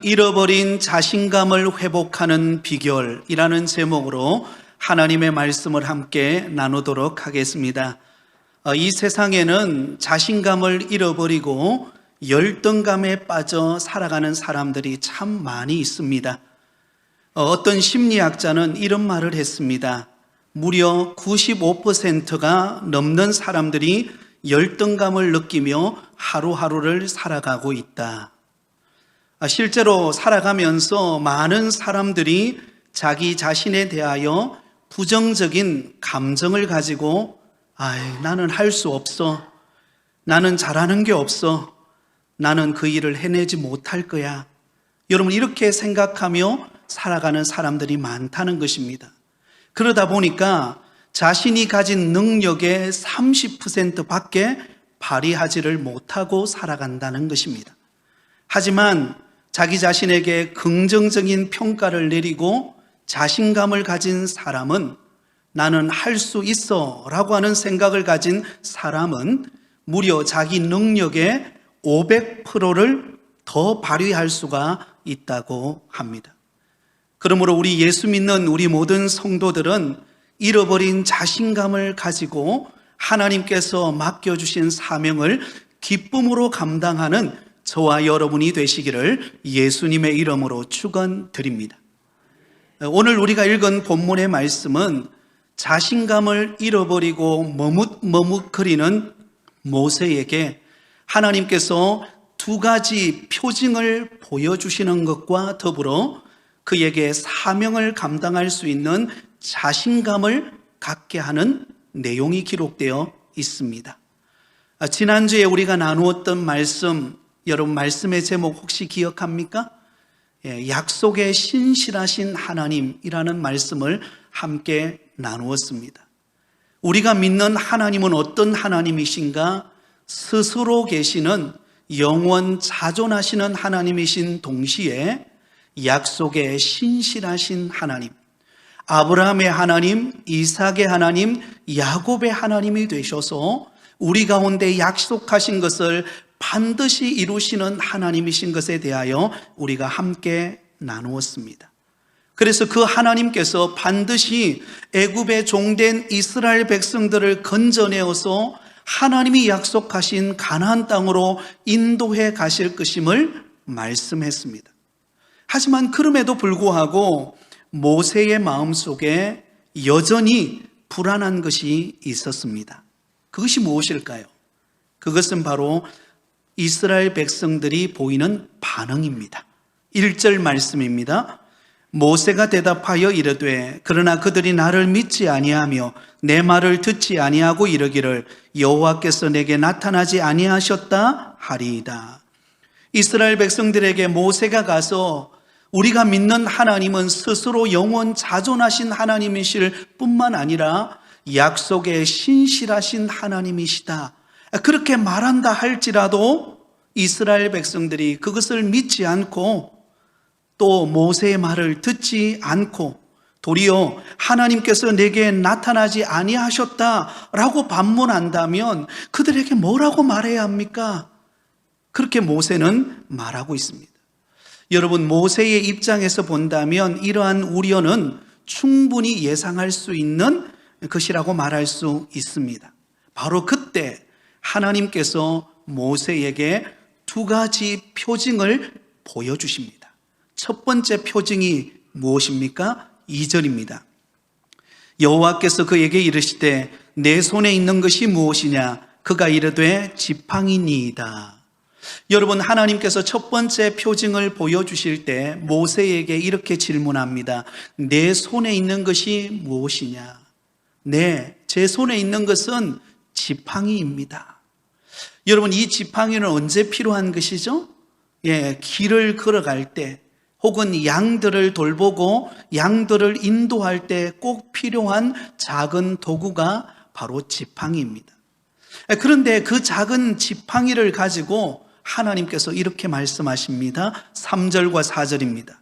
잃어버린 자신감을 회복하는 비결이라는 제목으로 하나님의 말씀을 함께 나누도록 하겠습니다. 이 세상에는 자신감을 잃어버리고 열등감에 빠져 살아가는 사람들이 참 많이 있습니다. 어떤 심리학자는 이런 말을 했습니다. 무려 95%가 넘는 사람들이 열등감을 느끼며 하루하루를 살아가고 있다. 실제로 살아가면서 많은 사람들이 자기 자신에 대하여 부정적인 감정을 가지고 나는 할 수 없어. 나는 잘하는 게 없어. 나는 그 일을 해내지 못할 거야. 여러분, 이렇게 생각하며 살아가는 사람들이 많다는 것입니다. 그러다 보니까 자신이 가진 능력의 30%밖에 발휘하지를 못하고 살아간다는 것입니다. 하지만 자기 자신에게 긍정적인 평가를 내리고 자신감을 가진 사람은, 나는 할 수 있어 라고 하는 생각을 가진 사람은 무려 자기 능력의 500%를 더 발휘할 수가 있다고 합니다. 그러므로 우리 예수 믿는 우리 모든 성도들은 잃어버린 자신감을 가지고 하나님께서 맡겨주신 사명을 기쁨으로 감당하는 저와 여러분이 되시기를 예수님의 이름으로 축원드립니다. 오늘 우리가 읽은 본문의 말씀은 자신감을 잃어버리고 머뭇거리는 모세에게 하나님께서 두 가지 표징을 보여주시는 것과 더불어 그에게 사명을 감당할 수 있는 자신감을 갖게 하는 내용이 기록되어 있습니다. 지난주에 우리가 나누었던 말씀, 여러분 말씀의 제목 혹시 기억합니까? 약속에 신실하신 하나님이라는 말씀을 함께 나누었습니다. 우리가 믿는 하나님은 어떤 하나님이신가? 스스로 계시는 영원 자존하시는 하나님이신 동시에 약속에 신실하신 하나님, 아브라함의 하나님, 이삭의 하나님, 야곱의 하나님이 되셔서 우리 가운데 약속하신 것을 반드시 이루시는 하나님이신 것에 대하여 우리가 함께 나누었습니다. 그래서 그 하나님께서 반드시 애굽의 종된 이스라엘 백성들을 건져내어서 하나님이 약속하신 가나안 땅으로 인도해 가실 것임을 말씀했습니다. 하지만 그럼에도 불구하고 모세의 마음속에 여전히 불안한 것이 있었습니다. 그것이 무엇일까요? 그것은 바로 이스라엘 백성들이 보이는 반응입니다. 1절 말씀입니다. 모세가 대답하여 이르되 그러나 그들이 나를 믿지 아니하며 내 말을 듣지 아니하고 이르기를 여호와께서 내게 나타나지 아니하셨다 하리이다. 이스라엘 백성들에게 모세가 가서 우리가 믿는 하나님은 스스로 영원 자존하신 하나님이실 뿐만 아니라 약속에 신실하신 하나님이시다, 그렇게 말한다 할지라도 이스라엘 백성들이 그것을 믿지 않고 또 모세의 말을 듣지 않고 도리어 하나님께서 내게 나타나지 아니하셨다라고 반문한다면 그들에게 뭐라고 말해야 합니까? 그렇게 모세는 말하고 있습니다. 여러분, 모세의 입장에서 본다면 이러한 우려는 충분히 예상할 수 있는 것이라고 말할 수 있습니다. 바로 그때 하나님께서 모세에게 두 가지 표징을 보여주십니다. 첫 번째 표징이 무엇입니까? 2절입니다. 여호와께서 그에게 이르시되 내 손에 있는 것이 무엇이냐? 그가 이르되 지팡이니이다. 여러분, 하나님께서 첫 번째 표징을 보여주실 때 모세에게 이렇게 질문합니다. 내 손에 있는 것이 무엇이냐? 제 손에 있는 것은 지팡이입니다. 여러분, 이 지팡이는 언제 필요한 것이죠? 길을 걸어갈 때 혹은 양들을 돌보고 양들을 인도할 때 꼭 필요한 작은 도구가 바로 지팡이입니다. 그런데 그 작은 지팡이를 가지고 하나님께서 이렇게 말씀하십니다. 3절과 4절입니다.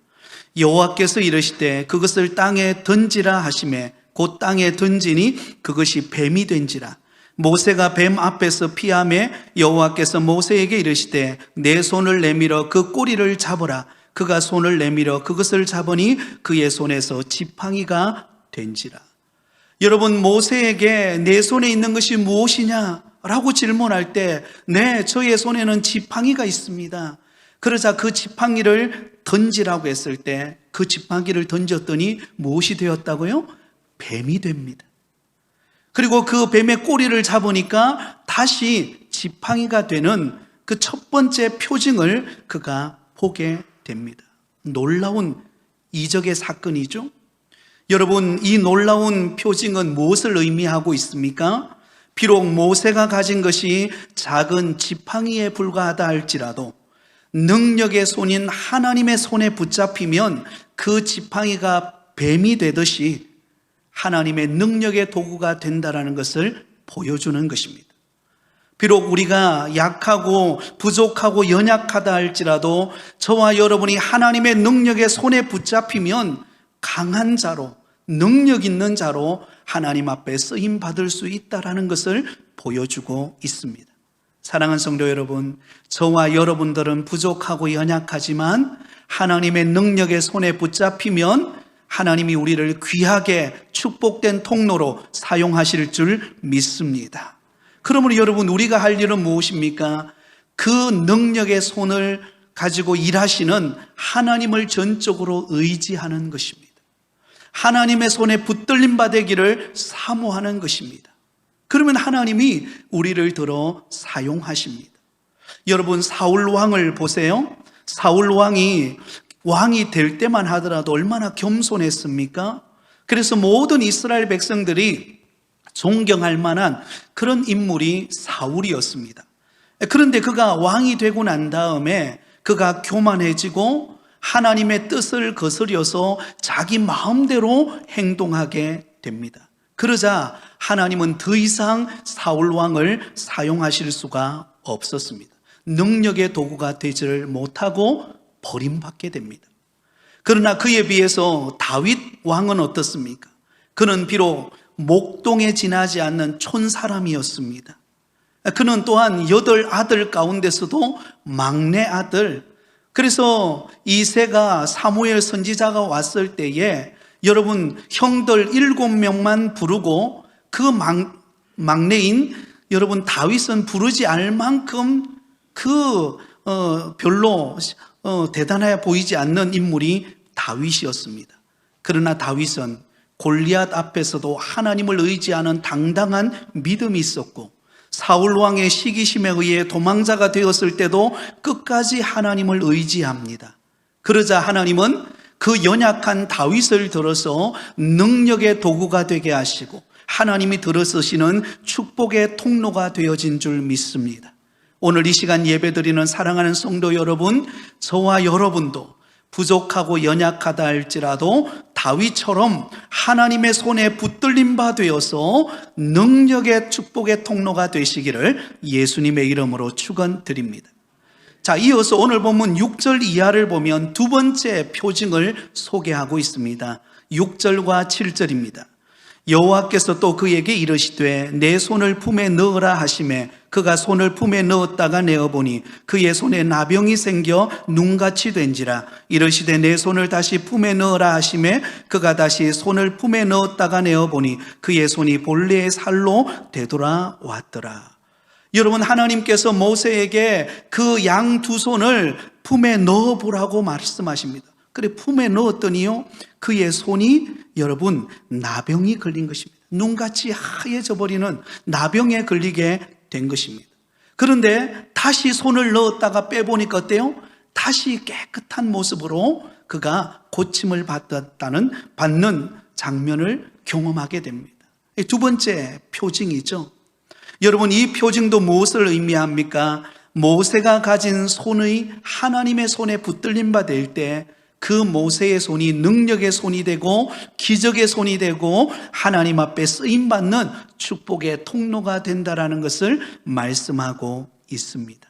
여호와께서 이르시되 그것을 땅에 던지라 하시매 곧 땅에 던지니 그것이 뱀이 된지라. 모세가 뱀 앞에서 피하매 여호와께서 모세에게 이르시되 내 손을 내밀어 그 꼬리를 잡으라. 그가 손을 내밀어 그것을 잡으니 그의 손에서 지팡이가 된지라. 여러분, 모세에게 내 손에 있는 것이 무엇이냐? 라고 질문할 때, 네, 저의 손에는 지팡이가 있습니다. 그러자 그 지팡이를 던지라고 했을 때 그 지팡이를 던졌더니 무엇이 되었다고요? 뱀이 됩니다. 그리고 그 뱀의 꼬리를 잡으니까 다시 지팡이가 되는 그 첫 번째 표징을 그가 보게 됩니다. 놀라운 이적의 사건이죠. 여러분, 이 놀라운 표징은 무엇을 의미하고 있습니까? 비록 모세가 가진 것이 작은 지팡이에 불과하다 할지라도 능력의 손인 하나님의 손에 붙잡히면 그 지팡이가 뱀이 되듯이 하나님의 능력의 도구가 된다는 것을 보여주는 것입니다. 비록 우리가 약하고 부족하고 연약하다 할지라도 저와 여러분이 하나님의 능력의 손에 붙잡히면 강한 자로, 능력 있는 자로 하나님 앞에 쓰임 받을 수 있다는 것을 보여주고 있습니다. 사랑하는 성도 여러분, 저와 여러분들은 부족하고 연약하지만 하나님의 능력의 손에 붙잡히면 하나님이 우리를 귀하게 축복된 통로로 사용하실 줄 믿습니다. 그러므로 여러분, 우리가 할 일은 무엇입니까? 그 능력의 손을 가지고 일하시는 하나님을 전적으로 의지하는 것입니다. 하나님의 손에 붙들림 받기를 사모하는 것입니다. 그러면 하나님이 우리를 들어 사용하십니다. 여러분, 사울 왕을 보세요. 사울 왕이 될 때만 하더라도 얼마나 겸손했습니까? 그래서 모든 이스라엘 백성들이 존경할 만한 그런 인물이 사울이었습니다. 그런데 그가 왕이 되고 난 다음에 그가 교만해지고 하나님의 뜻을 거스려서 자기 마음대로 행동하게 됩니다. 그러자 하나님은 더 이상 사울 왕을 사용하실 수가 없었습니다. 능력의 도구가 되지를 못하고 버림받게 됩니다. 그러나 그에 비해서 다윗 왕은 어떻습니까? 그는 비록 목동에 지나지 않는 촌사람이었습니다. 그는 또한 8아들 가운데서도 막내 아들. 그래서 이새가 사무엘 선지자가 왔을 때에 여러분, 형들 7명만 부르고 그 막내인 여러분 다윗은 부르지 않을 만큼 별로 대단해 보이지 않는 인물이 다윗이었습니다. 그러나 다윗은 골리앗 앞에서도 하나님을 의지하는 당당한 믿음이 있었고, 사울 왕의 시기심에 의해 도망자가 되었을 때도 끝까지 하나님을 의지합니다. 그러자 하나님은 그 연약한 다윗을 들어서 능력의 도구가 되게 하시고 하나님이 들어서시는 축복의 통로가 되어진 줄 믿습니다. 오늘 이 시간 예배드리는 사랑하는 성도 여러분, 저와 여러분도 부족하고 연약하다 할지라도 다윗처럼 하나님의 손에 붙들림 바 되어서 능력의 축복의 통로가 되시기를 예수님의 이름으로 축원드립니다. 자, 이어서 오늘 본문 6절 이하를 보면 두 번째 표징을 소개하고 있습니다. 6절과 7절입니다. 여호와께서 또 그에게 이르시되 내 손을 품에 넣으라 하시매 그가 손을 품에 넣었다가 내어보니 그의 손에 나병이 생겨 눈같이 된지라. 이르시되 내 손을 다시 품에 넣으라 하시매 그가 다시 손을 품에 넣었다가 내어보니 그의 손이 본래의 살로 되돌아왔더라. 여러분, 하나님께서 모세에게 그 양 두 손을 품에 넣어보라고 말씀하십니다. 그래 품에 넣었더니요, 그의 손이 여러분 나병이 걸린 것입니다. 눈같이 하얘져 버리는 나병에 걸리게 된 것입니다. 그런데 다시 손을 넣었다가 빼보니까 어때요? 다시 깨끗한 모습으로 그가 고침을 받는 장면을 경험하게 됩니다. 두 번째 표징이죠. 여러분, 이 표징도 무엇을 의미합니까? 모세가 가진 손의 하나님의 손에 붙들림 받을 때 그 모세의 손이 능력의 손이 되고 기적의 손이 되고 하나님 앞에 쓰임받는 축복의 통로가 된다는 것을 말씀하고 있습니다.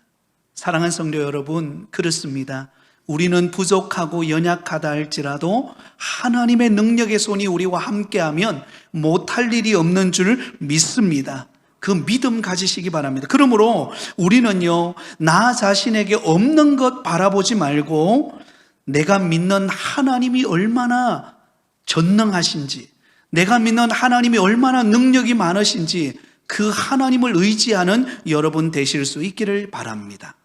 사랑하는 성도 여러분, 그렇습니다. 우리는 부족하고 연약하다 할지라도 하나님의 능력의 손이 우리와 함께하면 못할 일이 없는 줄 믿습니다. 그 믿음 가지시기 바랍니다. 그러므로 우리는요, 나 자신에게 없는 것 바라보지 말고 내가 믿는 하나님이 얼마나 전능하신지, 내가 믿는 하나님이 얼마나 능력이 많으신지 그 하나님을 의지하는 여러분 되실 수 있기를 바랍니다.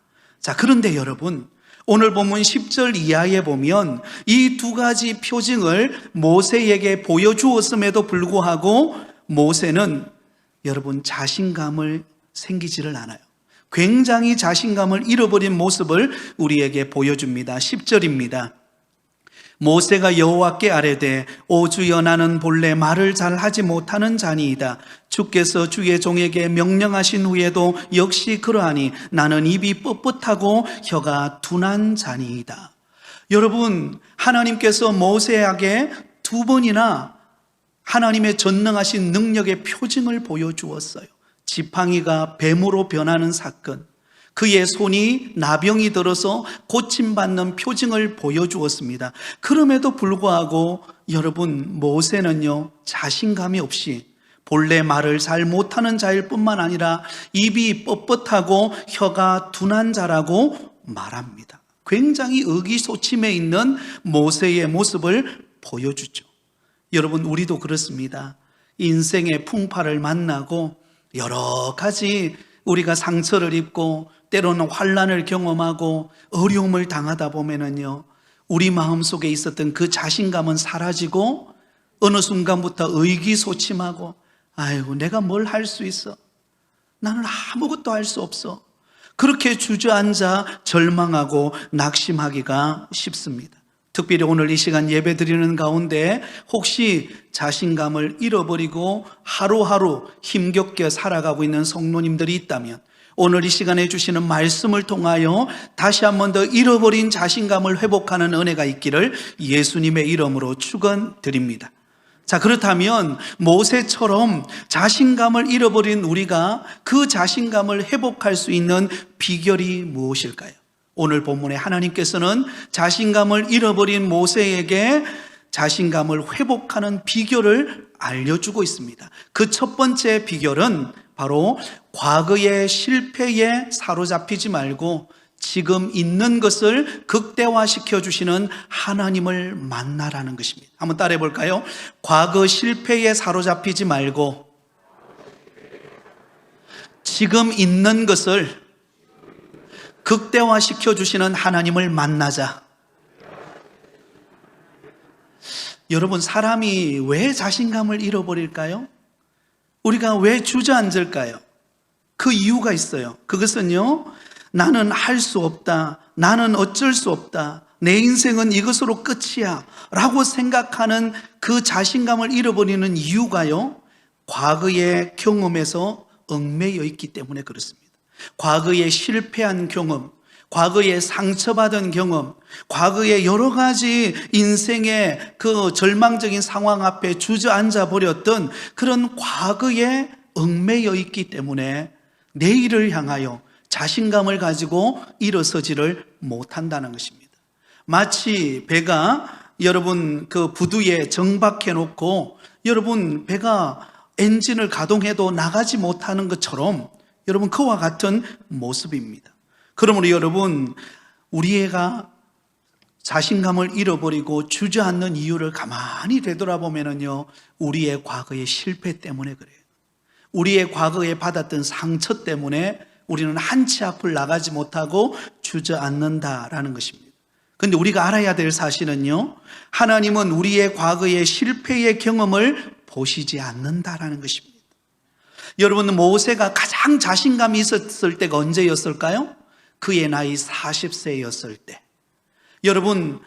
자, 그런데 여러분, 오늘 본문 10절 이하에 보면 이 두 가지 표징을 모세에게 보여주었음에도 불구하고 모세는 여러분 자신감을 생기지를 않아요. 굉장히 자신감을 잃어버린 모습을 우리에게 보여줍니다. 10절입니다. 모세가 여호와께 아뢰되 오 주여 나는 본래 말을 잘 하지 못하는 자니이다. 주께서 주의 종에게 명령하신 후에도 역시 그러하니 나는 입이 뻣뻣하고 혀가 둔한 자니이다. 여러분, 하나님께서 모세에게 두 번이나 하나님의 전능하신 능력의 표징을 보여주었어요. 지팡이가 뱀으로 변하는 사건, 그의 손이 나병이 들어서 고침받는 표징을 보여주었습니다. 그럼에도 불구하고 여러분, 모세는요 자신감이 없이 본래 말을 잘 못하는 자일 뿐만 아니라 입이 뻣뻣하고 혀가 둔한 자라고 말합니다. 굉장히 의기소침해 있는 모세의 모습을 보여주죠. 여러분, 우리도 그렇습니다. 인생의 풍파를 만나고 여러 가지 우리가 상처를 입고 때로는 환난을 경험하고 어려움을 당하다 보면은요, 우리 마음속에 있었던 그 자신감은 사라지고 어느 순간부터 의기소침하고 아이고 내가 뭘 할 수 있어? 나는 아무것도 할 수 없어. 그렇게 주저앉아 절망하고 낙심하기가 쉽습니다. 특별히 오늘 이 시간 예배 드리는 가운데 혹시 자신감을 잃어버리고 하루하루 힘겹게 살아가고 있는 성도님들이 있다면 오늘 이 시간에 주시는 말씀을 통하여 다시 한 번 더 잃어버린 자신감을 회복하는 은혜가 있기를 예수님의 이름으로 축원드립니다. 자, 그렇다면 모세처럼 자신감을 잃어버린 우리가 그 자신감을 회복할 수 있는 비결이 무엇일까요? 오늘 본문에 하나님께서는 자신감을 잃어버린 모세에게 자신감을 회복하는 비결을 알려주고 있습니다. 그 첫 번째 비결은 바로 과거의 실패에 사로잡히지 말고 지금 있는 것을 극대화시켜 주시는 하나님을 만나라는 것입니다. 한번 따라해 볼까요? 과거 실패에 사로잡히지 말고 지금 있는 것을 극대화시켜 주시는 하나님을 만나자. 여러분, 사람이 왜 자신감을 잃어버릴까요? 우리가 왜 주저앉을까요? 그 이유가 있어요. 그것은요, 나는 할 수 없다, 나는 어쩔 수 없다, 내 인생은 이것으로 끝이야 라고 생각하는 그 자신감을 잃어버리는 이유가요, 과거의 경험에서 얽매여 있기 때문에 그렇습니다. 과거에 실패한 경험, 과거에 상처받은 경험, 과거에 여러 가지 인생의 그 절망적인 상황 앞에 주저앉아 버렸던 그런 과거에 얽매여 있기 때문에 내일을 향하여 자신감을 가지고 일어서지를 못한다는 것입니다. 마치 배가 여러분 그 부두에 정박해 놓고 여러분 배가 엔진을 가동해도 나가지 못하는 것처럼 여러분 그와 같은 모습입니다. 그러므로 여러분, 우리가 자신감을 잃어버리고 주저앉는 이유를 가만히 되돌아보면요, 우리의 과거의 실패 때문에 그래요. 우리의 과거에 받았던 상처 때문에 우리는 한 치 앞을 나가지 못하고 주저앉는다라는 것입니다. 그런데 우리가 알아야 될 사실은요, 하나님은 우리의 과거의 실패의 경험을 보시지 않는다라는 것입니다. 여러분, 모세가 가장 자신감이 있었을 때가 언제였을까요? 그의 나이 40세였을 때. 여러분,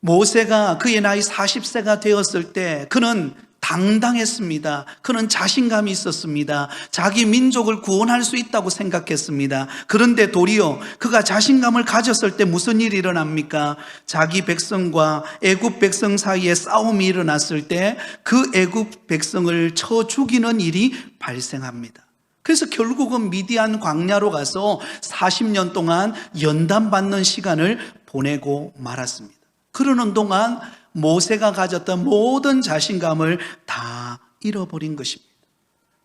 모세가 그의 나이 40세가 되었을 때 그는 당당했습니다. 그는 자신감이 있었습니다. 자기 민족을 구원할 수 있다고 생각했습니다. 그런데 도리어 그가 자신감을 가졌을 때 무슨 일이 일어납니까? 자기 백성과 애굽 백성 사이에 싸움이 일어났을 때 그 애굽 백성을 쳐 죽이는 일이 발생합니다. 그래서 결국은 미디안 광야로 가서 40년 동안 연단받는 시간을 보내고 말았습니다. 그러는 동안 모세가 가졌던 모든 자신감을 다 잃어버린 것입니다.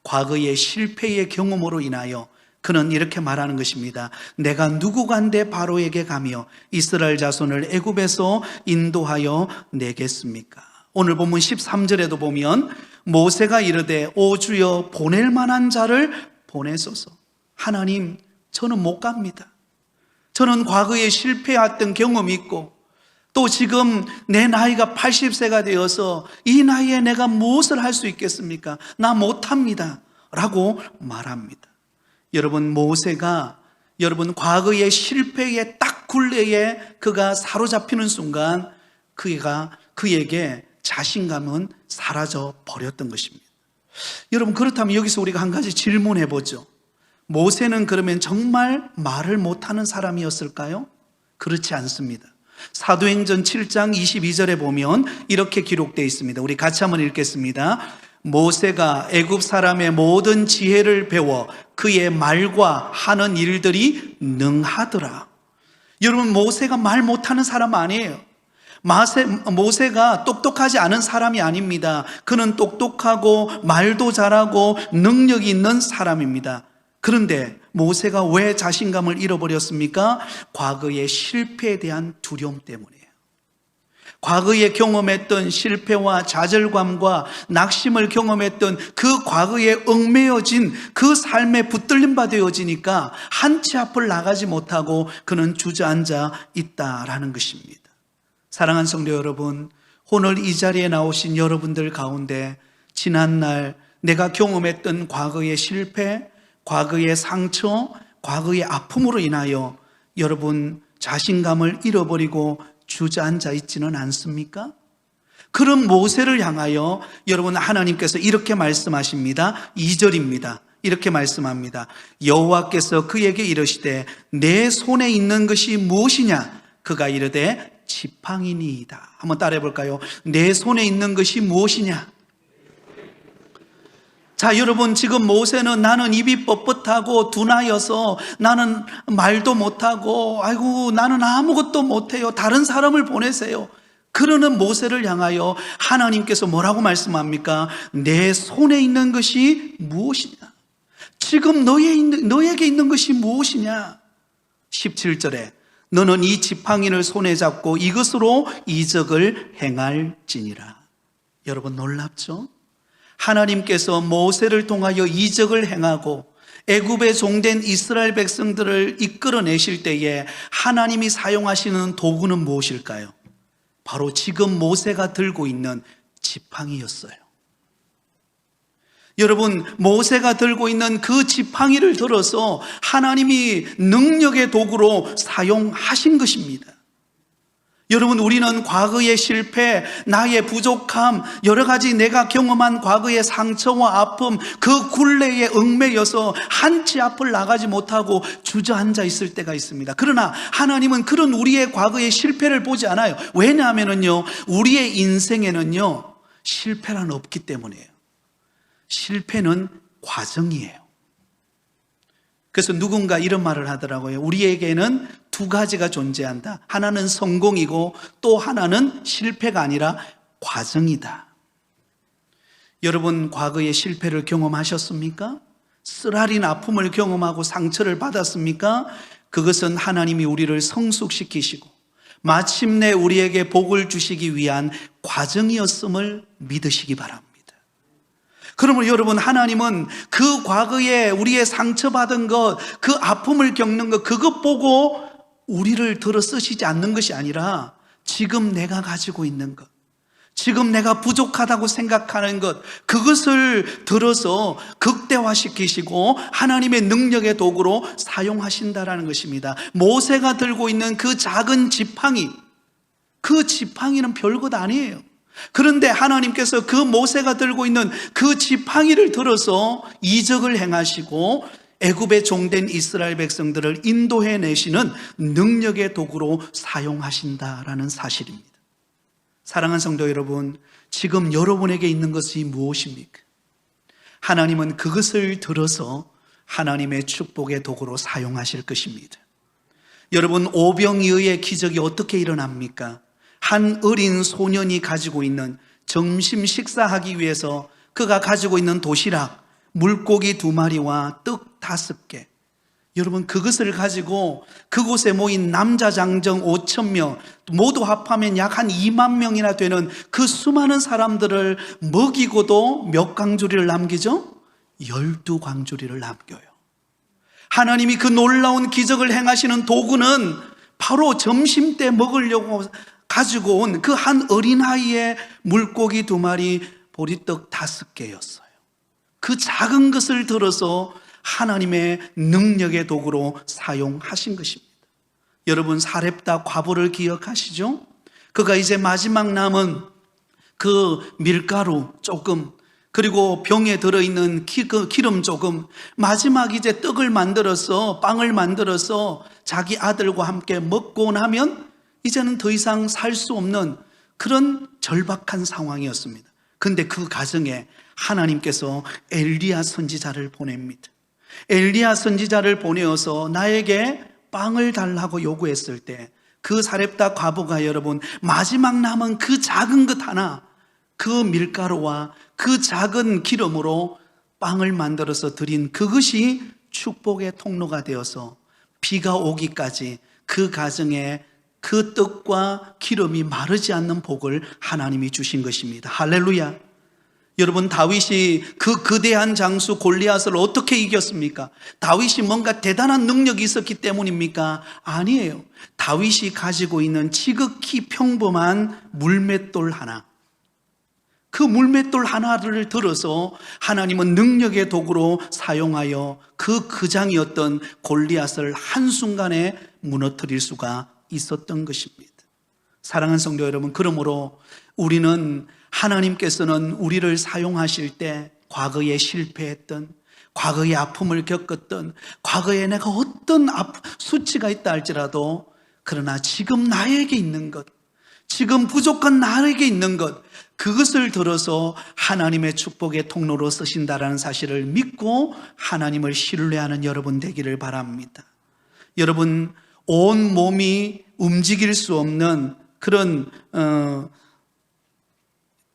과거의 실패의 경험으로 인하여 그는 이렇게 말하는 것입니다. 내가 누구간데 바로에게 가며 이스라엘 자손을 애굽에서 인도하여 내겠습니까? 오늘 본문 13절에도 보면 모세가 이르되 오 주여 보낼 만한 자를 보내소서. 하나님, 저는 못 갑니다. 저는 과거에 실패했던 경험이 있고 또 지금 내 나이가 80세가 되어서 이 나이에 내가 무엇을 할 수 있겠습니까? 나 못합니다 라고 말합니다. 여러분, 모세가 여러분 과거의 실패의 딱 굴레에 그가 사로잡히는 순간 그에게 자신감은 사라져 버렸던 것입니다. 여러분, 그렇다면 여기서 우리가 한 가지 질문해 보죠. 모세는 그러면 정말 말을 못하는 사람이었을까요? 그렇지 않습니다. 사도행전 7장 22절에 보면 이렇게 기록되어 있습니다. 우리 같이 한번 읽겠습니다. 모세가 애굽 사람의 모든 지혜를 배워 그의 말과 하는 일들이 능하더라. 여러분, 모세가 말 못하는 사람 아니에요. 모세가 똑똑하지 않은 사람이 아닙니다. 그는 똑똑하고 말도 잘하고 능력이 있는 사람입니다. 그런데 모세가 왜 자신감을 잃어버렸습니까? 과거의 실패에 대한 두려움 때문이에요. 과거에 경험했던 실패와 좌절감과 낙심을 경험했던 그 과거에 얽매여진 그 삶에 붙들림 되어지니까 한 치 앞을 나가지 못하고 그는 주저앉아 있다라는 것입니다. 사랑하는 성도 여러분, 오늘 이 자리에 나오신 여러분들 가운데 지난날 내가 경험했던 과거의 실패, 과거의 상처, 과거의 아픔으로 인하여 여러분 자신감을 잃어버리고 주저앉아 있지는 않습니까? 그런 모세를 향하여 여러분 하나님께서 이렇게 말씀하십니다. 2절입니다. 이렇게 말씀합니다. 여호와께서 그에게 이르시되 내 손에 있는 것이 무엇이냐? 그가 이르되 지팡이니이다. 한번 따라해 볼까요? 내 손에 있는 것이 무엇이냐? 자, 여러분, 지금 모세는 나는 입이 뻣뻣하고 둔하여서 나는 말도 못하고 아이고 나는 아무것도 못해요. 다른 사람을 보내세요. 그러는 모세를 향하여 하나님께서 뭐라고 말씀합니까? 내 손에 있는 것이 무엇이냐? 지금 너에게 있는 것이 무엇이냐? 17절에 너는 이 지팡이를 손에 잡고 이것으로 이적을 행할지니라. 여러분, 놀랍죠? 하나님께서 모세를 통하여 이적을 행하고 애굽에 종된 이스라엘 백성들을 이끌어내실 때에 하나님이 사용하시는 도구는 무엇일까요? 바로 지금 모세가 들고 있는 지팡이였어요. 여러분, 모세가 들고 있는 그 지팡이를 들어서 하나님이 능력의 도구로 사용하신 것입니다. 여러분, 우리는 과거의 실패, 나의 부족함, 여러 가지 내가 경험한 과거의 상처와 아픔, 그 굴레에 얽매여서 한 치 앞을 나가지 못하고 주저앉아 있을 때가 있습니다. 그러나 하나님은 그런 우리의 과거의 실패를 보지 않아요. 왜냐하면요, 우리의 인생에는요, 실패란 없기 때문이에요. 실패는 과정이에요. 그래서 누군가 이런 말을 하더라고요. 우리에게는 두 가지가 존재한다. 하나는 성공이고 또 하나는 실패가 아니라 과정이다. 여러분, 과거의 실패를 경험하셨습니까? 쓰라린 아픔을 경험하고 상처를 받았습니까? 그것은 하나님이 우리를 성숙시키시고 마침내 우리에게 복을 주시기 위한 과정이었음을 믿으시기 바랍니다. 그러므로 여러분, 하나님은 그 과거에 우리의 상처받은 것, 그 아픔을 겪는 것, 그것 보고 우리를 들어 쓰시지 않는 것이 아니라 지금 내가 가지고 있는 것, 지금 내가 부족하다고 생각하는 것, 그것을 들어서 극대화시키시고 하나님의 능력의 도구로 사용하신다라는 것입니다. 모세가 들고 있는 그 작은 지팡이, 그 지팡이는 별것 아니에요. 그런데 하나님께서 그 모세가 들고 있는 그 지팡이를 들어서 이적을 행하시고 애굽에 종된 이스라엘 백성들을 인도해 내시는 능력의 도구로 사용하신다라는 사실입니다. 사랑하는 성도 여러분, 지금 여러분에게 있는 것이 무엇입니까? 하나님은 그것을 들어서 하나님의 축복의 도구로 사용하실 것입니다. 여러분, 오병이어의 기적이 어떻게 일어납니까? 한 어린 소년이 가지고 있는 점심 식사하기 위해서 그가 가지고 있는 도시락, 물고기 2마리와 떡 5개, 여러분, 그것을 가지고 그곳에 모인 남자 장정 5천 명, 모두 합하면 약 한 2만 명이나 되는 그 수많은 사람들을 먹이고도 몇 광주리를 남기죠? 12광주리를 남겨요. 하나님이 그 놀라운 기적을 행하시는 도구는 바로 점심때 먹으려고 가지고 온 그 한 어린아이의 물고기 2마리, 보리떡 5개였어요. 그 작은 것을 들어서 하나님의 능력의 도구로 사용하신 것입니다. 여러분, 사렙다 과부를 기억하시죠? 그가 이제 마지막 남은 그 밀가루 조금, 그리고 병에 들어있는 기름 조금, 마지막 이제 떡을 만들어서, 빵을 만들어서 자기 아들과 함께 먹고 나면 이제는 더 이상 살 수 없는 그런 절박한 상황이었습니다. 근데 그 가정에 하나님께서 엘리야 선지자를 보냅니다. 엘리야 선지자를 보내어서 나에게 빵을 달라고 요구했을 때 그 사렙다 과부가 여러분, 마지막 남은 그 작은 것 하나, 그 밀가루와 그 작은 기름으로 빵을 만들어서 드린 그것이 축복의 통로가 되어서 비가 오기까지 그 가정에 그 떡과 기름이 마르지 않는 복을 하나님이 주신 것입니다. 할렐루야. 여러분, 다윗이 그 거대한 장수 골리앗을 어떻게 이겼습니까? 다윗이 뭔가 대단한 능력이 있었기 때문입니까? 아니에요. 다윗이 가지고 있는 지극히 평범한 물맷돌 하나, 그 물맷돌 하나를 들어서 하나님은 능력의 도구로 사용하여 그 거장이었던 골리앗을 한순간에 무너뜨릴 수가 있었던 것입니다. 사랑하는 성도 여러분, 그러므로 우리는 하나님께서는 우리를 사용하실 때 과거에 실패했던, 과거에 아픔을 겪었던, 과거에 내가 어떤 수치가 있다 할지라도 그러나 지금 나에게 있는 것, 지금 부족한 나에게 있는 것, 그것을 들어서 하나님의 축복의 통로로 쓰신다라는 사실을 믿고 하나님을 신뢰하는 여러분 되기를 바랍니다. 여러분, 온 몸이 움직일 수 없는 그런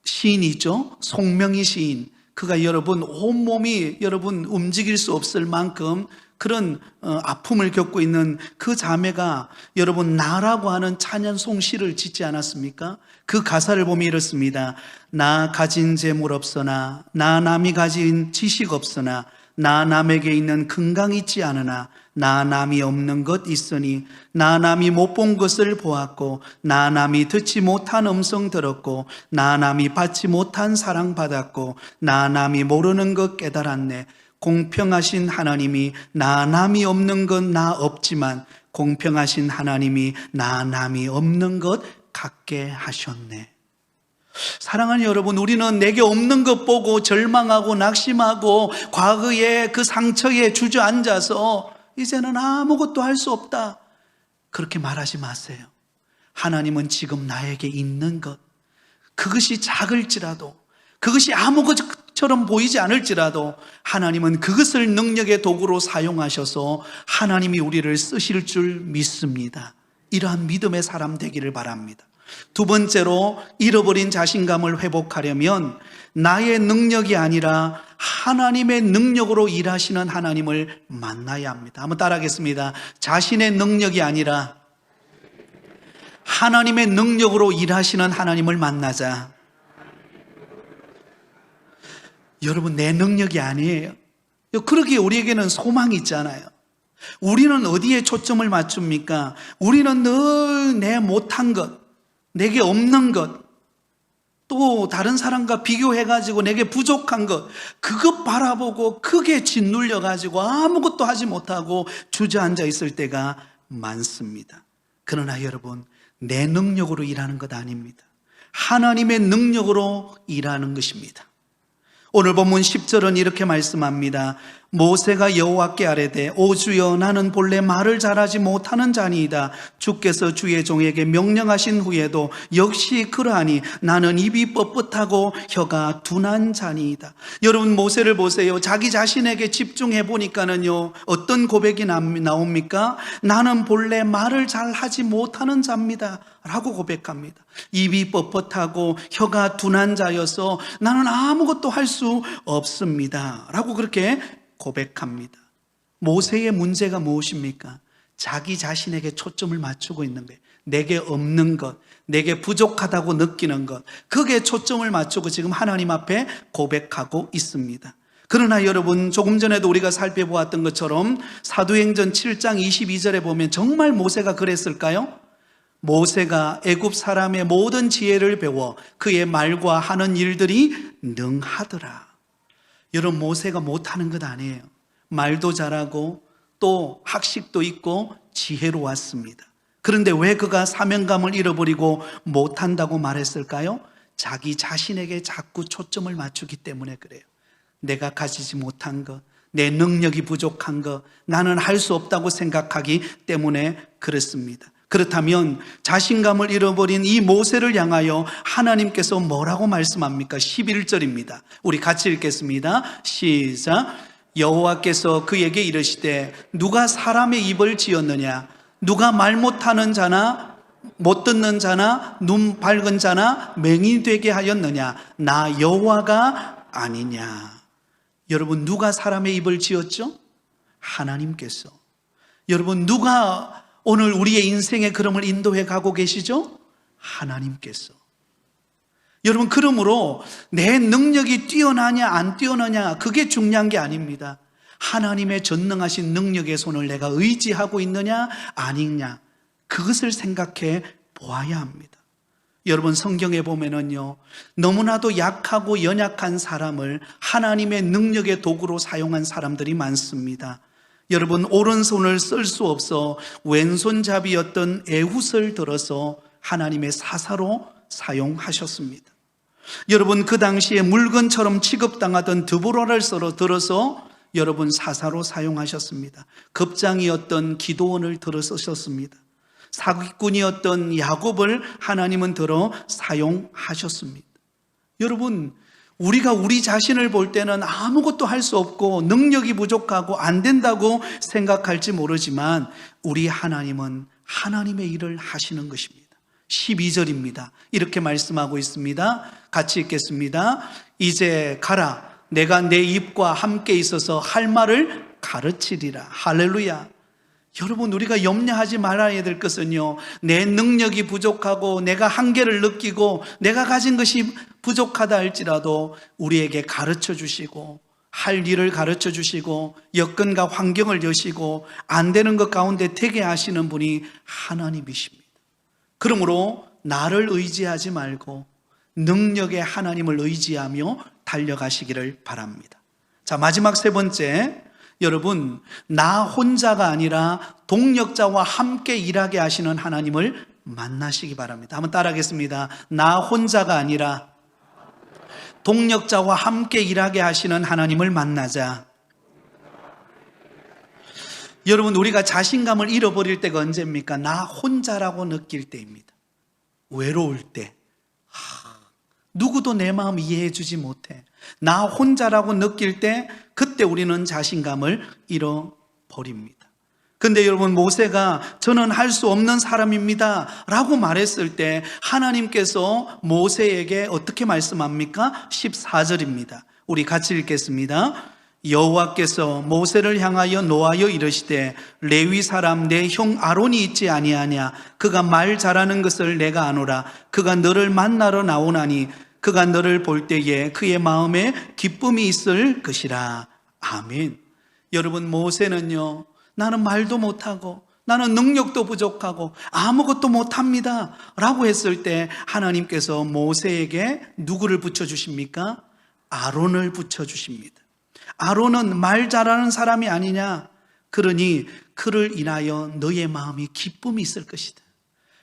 시인이 있죠. 송명희 시인. 그가 여러분 온몸이 여러분 움직일 수 없을 만큼 그런 아픔을 겪고 있는 그 자매가 여러분 나라고 하는 찬양송 시를 짓지 않았습니까? 그 가사를 보면 이렇습니다. 나 가진 재물 없으나, 나 남이 가진 지식 없으나, 나 남에게 있는 건강 있지 않으나, 나 남이 없는 것 있으니, 나 남이 못 본 것을 보았고, 나 남이 듣지 못한 음성 들었고, 나 남이 받지 못한 사랑 받았고, 나 남이 모르는 것 깨달았네. 공평하신 하나님이 나 남이 없는 것 나 없지만 공평하신 하나님이 나 남이 없는 것 갖게 하셨네. 사랑하는 여러분, 우리는 내게 없는 것 보고 절망하고 낙심하고 과거의 그 상처에 주저앉아서 이제는 아무것도 할 수 없다, 그렇게 말하지 마세요. 하나님은 지금 나에게 있는 것, 그것이 작을지라도, 그것이 아무것처럼 보이지 않을지라도 하나님은 그것을 능력의 도구로 사용하셔서 하나님이 우리를 쓰실 줄 믿습니다. 이러한 믿음의 사람 되기를 바랍니다. 두 번째로, 잃어버린 자신감을 회복하려면 나의 능력이 아니라 하나님의 능력으로 일하시는 하나님을 만나야 합니다. 한번 따라하겠습니다. 자신의 능력이 아니라 하나님의 능력으로 일하시는 하나님을 만나자. 여러분, 내 능력이 아니에요. 그러기에 우리에게는 소망이 있잖아요. 우리는 어디에 초점을 맞춥니까? 우리는 늘 내 못한 것, 내게 없는 것, 또 다른 사람과 비교해가지고 내게 부족한 것, 그것 바라보고 크게 짓눌려가지고 아무것도 하지 못하고 주저앉아 있을 때가 많습니다. 그러나 여러분, 내 능력으로 일하는 것 아닙니다. 하나님의 능력으로 일하는 것입니다. 오늘 본문 10절은 이렇게 말씀합니다. 모세가 여호와께 아뢰되 오 주여, 나는 본래 말을 잘하지 못하는 자니이다. 주께서 주의 종에게 명령하신 후에도 역시 그러하니 나는 입이 뻣뻣하고 혀가 둔한 자니이다. 여러분, 모세를 보세요. 자기 자신에게 집중해 보니까는요, 어떤 고백이 나옵니까? 나는 본래 말을 잘하지 못하는 자입니다 라고 고백합니다. 입이 뻣뻣하고 혀가 둔한 자여서 나는 아무것도 할 수 없습니다 라고 그렇게 고백합니다. 모세의 문제가 무엇입니까? 자기 자신에게 초점을 맞추고 있는 거예요. 내게 없는 것, 내게 부족하다고 느끼는 것, 거기에 초점을 맞추고 지금 하나님 앞에 고백하고 있습니다. 그러나 여러분, 조금 전에도 우리가 살펴보았던 것처럼 사도행전 7장 22절에 보면 정말 모세가 그랬을까요? 모세가 애굽 사람의 모든 지혜를 배워 그의 말과 하는 일들이 능하더라. 여러분, 모세가 못하는 것 아니에요. 말도 잘하고 또 학식도 있고 지혜로웠습니다. 그런데 왜 그가 사명감을 잃어버리고 못한다고 말했을까요? 자기 자신에게 자꾸 초점을 맞추기 때문에 그래요. 내가 가지지 못한 것, 내 능력이 부족한 것, 나는 할 수 없다고 생각하기 때문에 그렇습니다. 그렇다면 자신감을 잃어버린 이 모세를 향하여 하나님께서 뭐라고 말씀합니까? 11절입니다. 우리 같이 읽겠습니다. 시작. 여호와께서 그에게 이르시되 누가 사람의 입을 지었느냐? 누가 말 못하는 자나 못 듣는 자나 눈 밝은 자나 맹인이 되게 하였느냐? 나 여호와가 아니냐? 여러분, 누가 사람의 입을 지었죠? 하나님께서. 여러분, 누가 오늘 우리의 인생의 걸음을 인도해 가고 계시죠? 하나님께서. 여러분, 그러므로 내 능력이 뛰어나냐 안 뛰어나냐 그게 중요한 게 아닙니다. 하나님의 전능하신 능력의 손을 내가 의지하고 있느냐 아니냐, 그것을 생각해 보아야 합니다. 여러분, 성경에 보면은요, 너무나도 약하고 연약한 사람을 하나님의 능력의 도구로 사용한 사람들이 많습니다. 여러분, 오른손을 쓸 수 없어 왼손잡이였던 에훗을 들어서 하나님의 사사로 사용하셨습니다. 여러분, 그 당시에 물건처럼 취급당하던 드보라를 들어서 여러분 사사로 사용하셨습니다. 급장이었던 기도원을 들어 쓰셨습니다. 사기꾼이었던 야곱을 하나님은 들어 사용하셨습니다. 여러분, 우리가 우리 자신을 볼 때는 아무것도 할 수 없고 능력이 부족하고 안 된다고 생각할지 모르지만 우리 하나님은 하나님의 일을 하시는 것입니다. 12절입니다. 이렇게 말씀하고 있습니다. 같이 읽겠습니다. 이제 가라. 내가 내 입과 함께 있어서 할 말을 가르치리라. 할렐루야. 여러분, 우리가 염려하지 말아야 될 것은요, 내 능력이 부족하고 내가 한계를 느끼고 내가 가진 것이 부족하다 할지라도 우리에게 가르쳐 주시고 할 일을 가르쳐 주시고 여건과 환경을 여시고 안 되는 것 가운데 되게 하시는 분이 하나님이십니다. 그러므로 나를 의지하지 말고 능력의 하나님을 의지하며 달려가시기를 바랍니다. 자, 마지막 세 번째, 여러분, 나 혼자가 아니라 동력자와 함께 일하게 하시는 하나님을 만나시기 바랍니다. 한번 따라하겠습니다. 나 혼자가 아니라 동력자와 함께 일하게 하시는 하나님을 만나자. 여러분, 우리가 자신감을 잃어버릴 때가 언제입니까? 나 혼자라고 느낄 때입니다. 외로울 때, 누구도 내 마음 이해해 주지 못해, 나 혼자라고 느낄 때, 그때 우리는 자신감을 잃어버립니다. 근데 여러분, 모세가 저는 할 수 없는 사람입니다 라고 말했을 때 하나님께서 모세에게 어떻게 말씀합니까? 14절입니다. 우리 같이 읽겠습니다. 여호와께서 모세를 향하여 노하여 이르시되 레위 사람 내 형 아론이 있지 아니하냐? 그가 말 잘하는 것을 내가 아노라. 그가 너를 만나러 나오나니 그가 너를 볼 때에 그의 마음에 기쁨이 있을 것이라. 아멘. 여러분, 모세는요, 나는 말도 못하고 나는 능력도 부족하고 아무것도 못합니다 라고 했을 때 하나님께서 모세에게 누구를 붙여주십니까? 아론을 붙여주십니다. 아론은 말 잘하는 사람이 아니냐? 그러니 그를 인하여 너의 마음이 기쁨이 있을 것이다.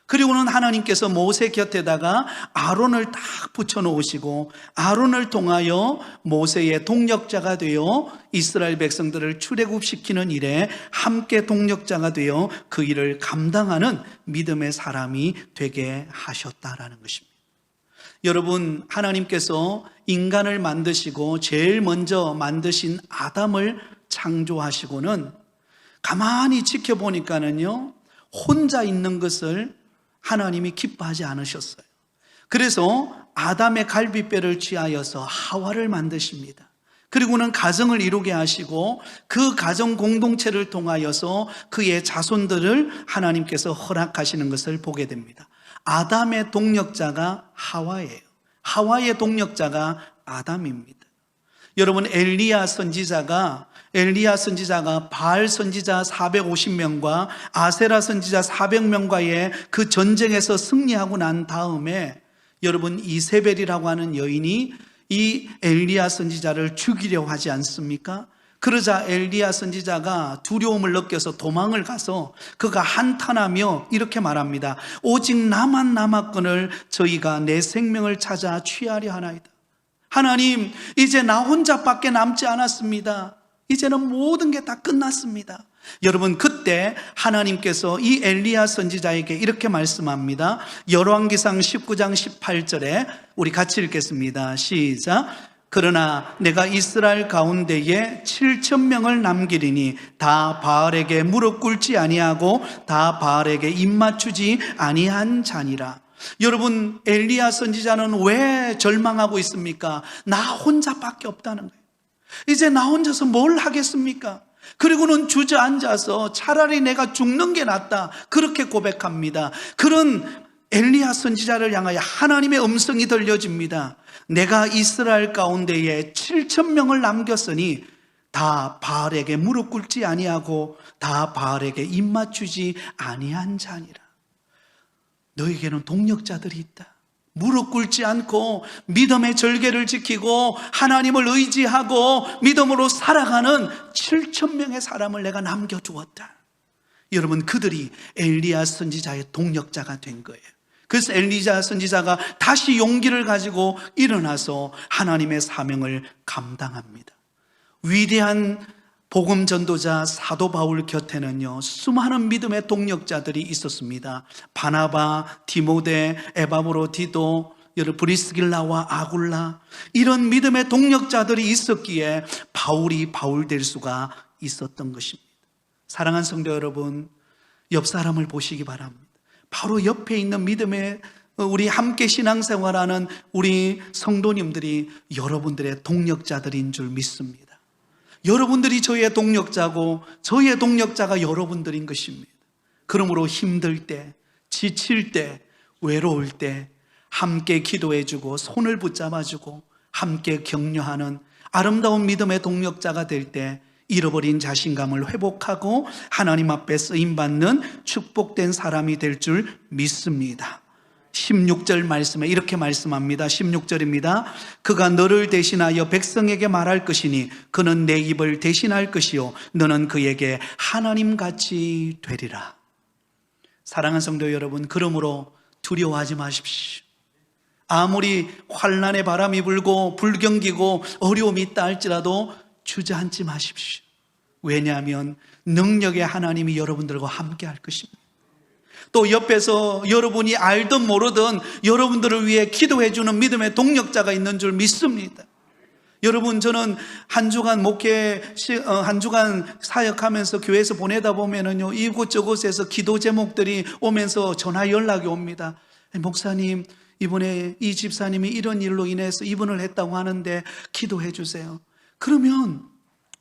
그리고는 하나님께서 모세 곁에다가 아론을 딱 붙여놓으시고 아론을 통하여 모세의 동력자가 되어 이스라엘 백성들을 출애굽시키는 일에 함께 동력자가 되어 그 일을 감당하는 믿음의 사람이 되게 하셨다라는 것입니다. 여러분, 하나님께서 인간을 만드시고 제일 먼저 만드신 아담을 창조하시고는 가만히 지켜보니까는요, 혼자 있는 것을 하나님이 기뻐하지 않으셨어요. 그래서 아담의 갈비뼈를 취하여서 하와를 만드십니다. 그리고는 가정을 이루게 하시고 그 가정 공동체를 통하여서 그의 자손들을 하나님께서 허락하시는 것을 보게 됩니다. 아담의 동력자가 하와예요. 하와의 동력자가 아담입니다. 여러분, 엘리야 선지자가 바알 선지자 450명과 아세라 선지자 400명과의 그 전쟁에서 승리하고 난 다음에 여러분, 이세벨이라고 하는 여인이 이 엘리야 선지자를 죽이려고 하지 않습니까? 그러자 엘리야 선지자가 두려움을 느껴서 도망을 가서 그가 한탄하며 이렇게 말합니다. 오직 나만 남았거늘 저희가 내 생명을 찾아 취하려 하나이다. 하나님, 이제 나 혼자밖에 남지 않았습니다. 이제는 모든 게 다 끝났습니다. 여러분, 그때 하나님께서 이 엘리야 선지자에게 이렇게 말씀합니다. 열왕기상 19장 18절에 우리 같이 읽겠습니다. 시작. 그러나 내가 이스라엘 가운데에 7,000명을 남기리니 다 바알에게 무릎 꿇지 아니하고 다 바알에게 입 맞추지 아니한 자니라. 여러분, 엘리야 선지자는 왜 절망하고 있습니까? 나 혼자밖에 없다는 거예요. 이제 나 혼자서 뭘 하겠습니까? 그리고는 주저앉아서 차라리 내가 죽는 게 낫다, 그렇게 고백합니다. 그런 엘리야 선지자를 향하여 하나님의 음성이 들려집니다. 내가 이스라엘 가운데에 7,000명을 남겼으니 다 바알에게 무릎 꿇지 아니하고 다 바알에게 입 맞추지 아니한 자니라. 너에게는 동력자들이 있다. 무릎 꿇지 않고 믿음의 절개를 지키고 하나님을 의지하고 믿음으로 살아가는 7,000명의 사람을 내가 남겨두었다. 여러분, 그들이 엘리야 선지자의 동력자가 된 거예요. 그래서 엘리야 선지자가 다시 용기를 가지고 일어나서 하나님의 사명을 감당합니다. 위대한 복음 전도자 사도 바울 곁에는요, 수많은 믿음의 동력자들이 있었습니다. 바나바, 디모데, 에바브로디도, 브리스길라와 아굴라, 이런 믿음의 동력자들이 있었기에 바울이 바울 될 수가 있었던 것입니다. 사랑하는 성도 여러분, 옆 사람을 보시기 바랍니다. 바로 옆에 있는 믿음의 우리 함께 신앙생활하는 우리 성도님들이 여러분들의 동력자들인 줄 믿습니다. 여러분들이 저희의 동력자고 저희의 동력자가 여러분들인 것입니다. 그러므로 힘들 때, 지칠 때, 외로울 때 함께 기도해주고 손을 붙잡아주고 함께 격려하는 아름다운 믿음의 동력자가 될 때 잃어버린 자신감을 회복하고 하나님 앞에 쓰임받는 축복된 사람이 될 줄 믿습니다. 16절 말씀에 이렇게 말씀합니다. 16절입니다. 그가 너를 대신하여 백성에게 말할 것이니 그는 내 입을 대신할 것이요 너는 그에게 하나님같이 되리라. 사랑하는 성도 여러분, 그러므로 두려워하지 마십시오. 아무리 환난의 바람이 불고 불경기고 어려움이 있다 할지라도 주저앉지 마십시오. 왜냐하면 능력의 하나님이 여러분들과 함께 할 것입니다. 또 옆에서 여러분이 알든 모르든 여러분들을 위해 기도해주는 믿음의 동력자가 있는 줄 믿습니다. 여러분, 저는 한 주간 한 주간 사역하면서 교회에서 보내다 보면은요, 이곳저곳에서 기도 제목들이 오면서 전화 연락이 옵니다. 목사님, 이번에 이 집사님이 이런 일로 인해서 입원을 했다고 하는데 기도해 주세요. 그러면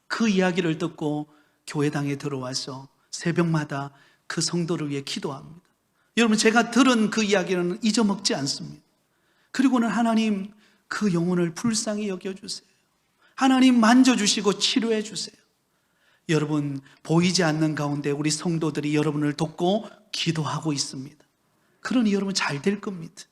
그 이야기를 듣고 교회당에 들어와서 새벽마다 그 성도를 위해 기도합니다. 여러분, 제가 들은 그 이야기는 잊어먹지 않습니다. 그리고는 하나님, 그 영혼을 불쌍히 여겨주세요. 하나님, 만져주시고 치료해 주세요. 여러분, 보이지 않는 가운데 우리 성도들이 여러분을 돕고 기도하고 있습니다. 그러니 여러분 잘 될 겁니다.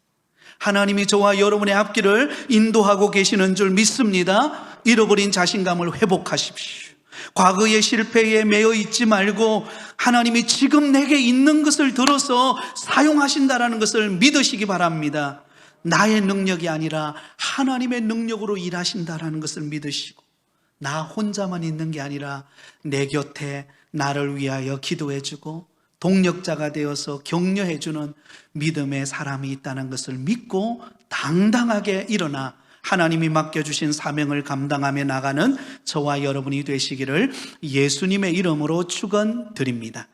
하나님이 저와 여러분의 앞길을 인도하고 계시는 줄 믿습니다. 잃어버린 자신감을 회복하십시오. 과거의 실패에 매여 있지 말고 하나님이 지금 내게 있는 것을 들어서 사용하신다라는 것을 믿으시기 바랍니다. 나의 능력이 아니라 하나님의 능력으로 일하신다라는 것을 믿으시고, 나 혼자만 있는 게 아니라 내 곁에 나를 위하여 기도해주고 동력자가 되어서 격려해주는 믿음의 사람이 있다는 것을 믿고 당당하게 일어나 하나님이 맡겨주신 사명을 감당하며 나가는 저와 여러분이 되시기를 예수님의 이름으로 축원드립니다.